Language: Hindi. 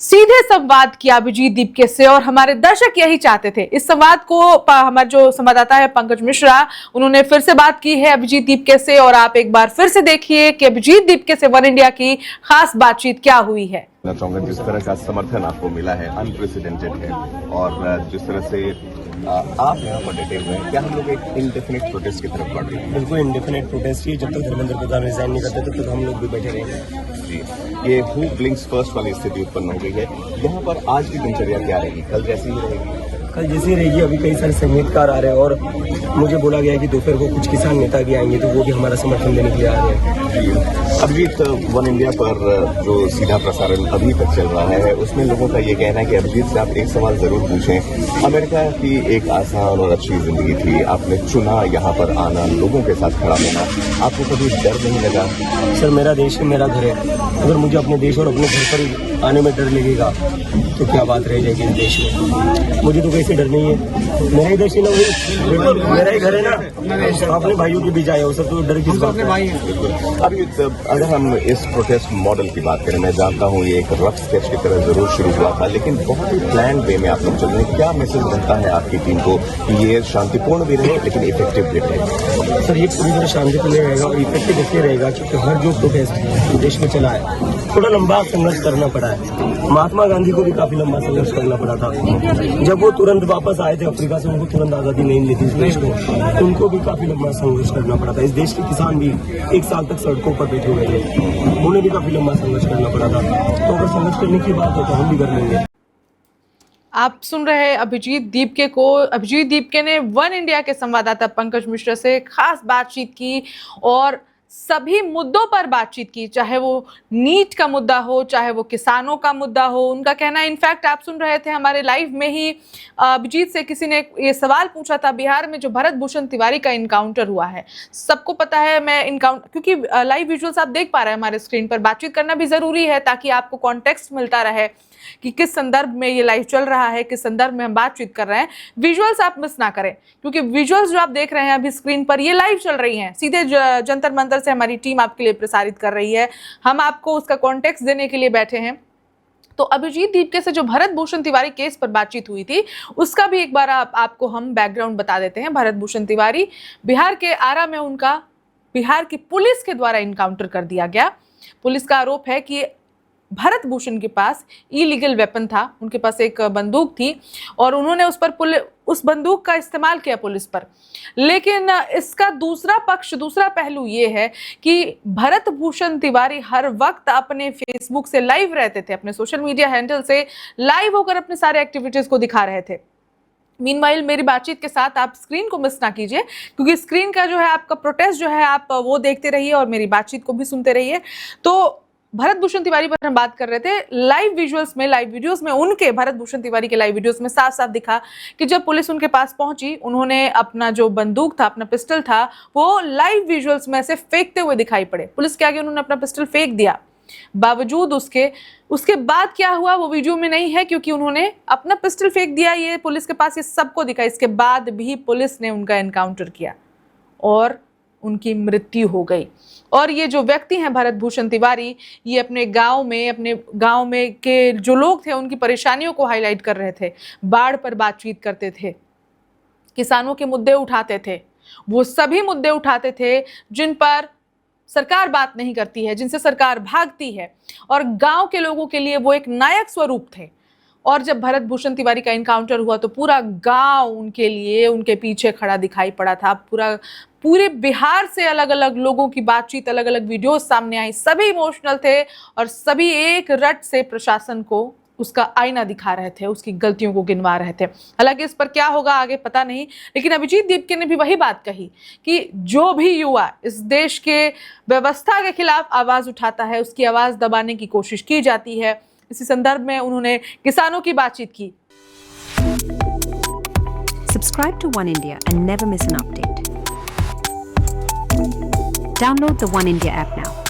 सीधे संवाद किया अभिजीत दीपके से और हमारे दर्शक यही चाहते थे। इस संवाद को हमारे जो संवाददाता है पंकज मिश्रा, उन्होंने फिर से बात की है अभिजीत दीपके से और आप एक बार फिर से देखिए कि अभिजीत दीपके से वन इंडिया की खास बातचीत क्या हुई है। मैं चाहूंगा जिस तरह का समर्थन आपको मिला है अनप्रेसिडेंटेड है और जिस तरह से आप यहाँ पर डटे हुए हैं, क्या हम लोग एक इंडेफिनिट प्रोटेस्ट की तरफ बढ़ रहे हैं? बिल्कुल इंडेफिनिट प्रोटेस्ट ही, जब तक धर्मेंद्र प्रधान रिजाइन नहीं करते तब तक हम लोग भी बैठे रहेंगे। जी, ये हु ब्लिंक्स फर्स्ट वाली स्थिति उत्पन्न हो गई है। यहाँ पर आज की दिनचर्या क्या रहेगी? कल जैसी ही रहेगी? कल जैसी रहेगी। अभी कई सारे संगीतकार आ रहे हैं और मुझे बोला गया है कि दोपहर को कुछ किसान नेता भी आएंगे, तो वो भी हमारा समर्थन देने के लिए आ रहे हैं। अभिजीत, वन इंडिया पर जो सीधा प्रसारण अभी तक चल रहा है उसमें लोगों का ये कहना है कि अभिजीत से आप एक सवाल जरूर पूछें। अमेरिका की एक आसान और अच्छी जिंदगी थी, आपने चुना यहाँ पर आना, लोगों के साथ खड़ा होना, आपको कभी डर नहीं लगा? सर, मेरा देश है, मेरा घर है। अगर मुझे अपने देश और अपने घर पर आने में डर लगेगा तो क्या बात रह जाएगी इस देश में। मुझे तो कैसे डर नहीं है, मेरा ही देश है ना, वो मेरा ही घर है ना। अपने भाइयों के बीच आए हो सर, तो डर किस बात का? अभी अगर हम इस प्रोटेस्ट मॉडल की बात करें, मैं जानता हूँ ये एक रफ स्केच की तरह जरूर शुरू हुआ था, लेकिन बहुत ही प्लान वे में आप लोग चल रहे हैं। क्या मैसेज बनता है आपकी टीम को कि ये शांतिपूर्ण भी रहे लेकिन इफेक्टिव भी रहे? सर, ये पूरी तरह शांतिपूर्ण रहेगा और इफेक्टिव इसलिए रहेगा क्योंकि हर जो प्रोटेस्ट देश में चला है थोड़ा लंबा संघर्ष करना पड़ा है। महात्मा गांधी को भी काफी लंबा संघर्ष करना पड़ा था। जब वो तुरंत वापस आए थे अफ्रीका से, उनको तुरंत आजादी नहीं मिली थी इस देश को, उनको भी काफी लंबा संघर्ष करना पड़ा था। इस देश के किसान भी 1 साल तक सड़कों पर बैठे हुए थे, उन्हें भी काफी लंबा संघर्ष करना पड़ा था। तो अगर संघर्ष करने की बात हो तो हम भी कर लेंगे। आप सुन रहे हैं अभिजीत दीपके को। अभिजीत दीपके ने वन इंडिया के संवाददाता पंकज मिश्रा से खास बातचीत की और सभी मुद्दों पर बातचीत की, चाहे वो नीट का मुद्दा हो, चाहे वो किसानों का मुद्दा हो। उनका कहना है, इनफैक्ट आप सुन रहे थे हमारे लाइव में ही अभिजीत से किसी ने ये सवाल पूछा था, बिहार में जो भरत भूषण तिवारी का इनकाउंटर हुआ है, सबको पता है, मैं इनकाउंटर क्योंकि लाइव विजुअल्स आप देख पा रहे हैं हमारे स्क्रीन पर, बातचीत करना भी जरूरी है ताकि आपको कॉन्टेक्स्ट मिलता रहे कि किस संदर्भ में ये लाइव चल रहा है, किस संदर्भ में हम बातचीत कर रहे हैं। विजुअल्स आप मिस ना करें क्योंकि विजुअल्स जो आप देख रहे हैं अभी स्क्रीन पर, ये लाइव चल रही हैं, सीधे जंतर मंतर से हमारी टीम आपके लिए प्रसारित कर रही है। हम आपको उसका कॉन्टेक्स्ट देने के लिए बैठे हैं। तो अभिजीत दीपके से जो भरत भूषण तिवारी केस पर बातचीत हुई थी उसका भी एक बार आपको हम बैकग्राउंड बता देते हैं। भरत भूषण तिवारी, बिहार के आरा में उनका बिहार की पुलिस के द्वारा इनकाउंटर कर दिया गया। पुलिस का आरोप है कि भरत भूषण के पास इलीगल वेपन था, उनके पास एक बंदूक थी और उन्होंने उस बंदूक का इस्तेमाल किया पुलिस पर। लेकिन इसका दूसरा पक्ष, दूसरा पहलू ये है कि भरत भूषण तिवारी हर वक्त अपने फेसबुक से लाइव रहते थे, अपने सोशल मीडिया हैंडल से लाइव होकर अपने सारे एक्टिविटीज को दिखा रहे थे। मीनवाइल मेरी बातचीत के साथ आप स्क्रीन को मिस ना कीजिए क्योंकि स्क्रीन का जो है आपका प्रोटेस्ट जो है आप वो देखते रहिए और मेरी बातचीत को भी सुनते रहिए। तो भरत भूषण तिवारी पर हम बात कर रहे थे। लाइव विजुअल्स में, लाइव वीडियोस में, उनके भरत भूषण तिवारी के लाइव वीडियोस में साफ साफ दिखा कि जब पुलिस उनके पास पहुंची, उन्होंने अपना जो बंदूक था, अपना पिस्टल था, वो लाइव विजुअल्स में से फेंकते हुए दिखाई पड़े। पुलिस के आगे उन्होंने अपना पिस्टल फेंक दिया। बावजूद उसके बाद क्या हुआ वो वीडियो में नहीं है क्योंकि उन्होंने अपना पिस्टल फेंक दिया, ये पुलिस के पास ये सबको दिखा। इसके बाद भी पुलिस ने उनका एनकाउंटर किया और उनकी मृत्यु हो गई। और ये जो व्यक्ति हैं भरत भूषण तिवारी, ये अपने गांव में के जो लोग थे उनकी परेशानियों को हाईलाइट कर रहे थे, बाढ़ पर बातचीत करते थे, किसानों के मुद्दे उठाते थे, वो सभी मुद्दे उठाते थे जिन पर सरकार बात नहीं करती है, जिनसे सरकार भागती है, और गांव के लोगों के लिए वो एक नायक स्वरूप थे। और जब भरत भूषण तिवारी का इनकाउंटर हुआ तो पूरा गांव उनके लिए, उनके पीछे खड़ा दिखाई पड़ा था। पूरे बिहार से अलग अलग लोगों की बातचीत, अलग अलग वीडियोस सामने आई, सभी इमोशनल थे और सभी एक रट से प्रशासन को उसका आईना दिखा रहे थे, उसकी गलतियों को गिनवा रहे थे। हालांकि इस पर क्या होगा आगे पता नहीं, लेकिन अभिजीत दीपके ने भी वही बात कही कि जो भी युवा इस देश के व्यवस्था के खिलाफ आवाज उठाता है, उसकी आवाज दबाने की कोशिश की जाती है। इसी संदर्भ में उन्होंने किसानों की बातचीत की। Subscribe to One India and never miss an update. Download the One India app now.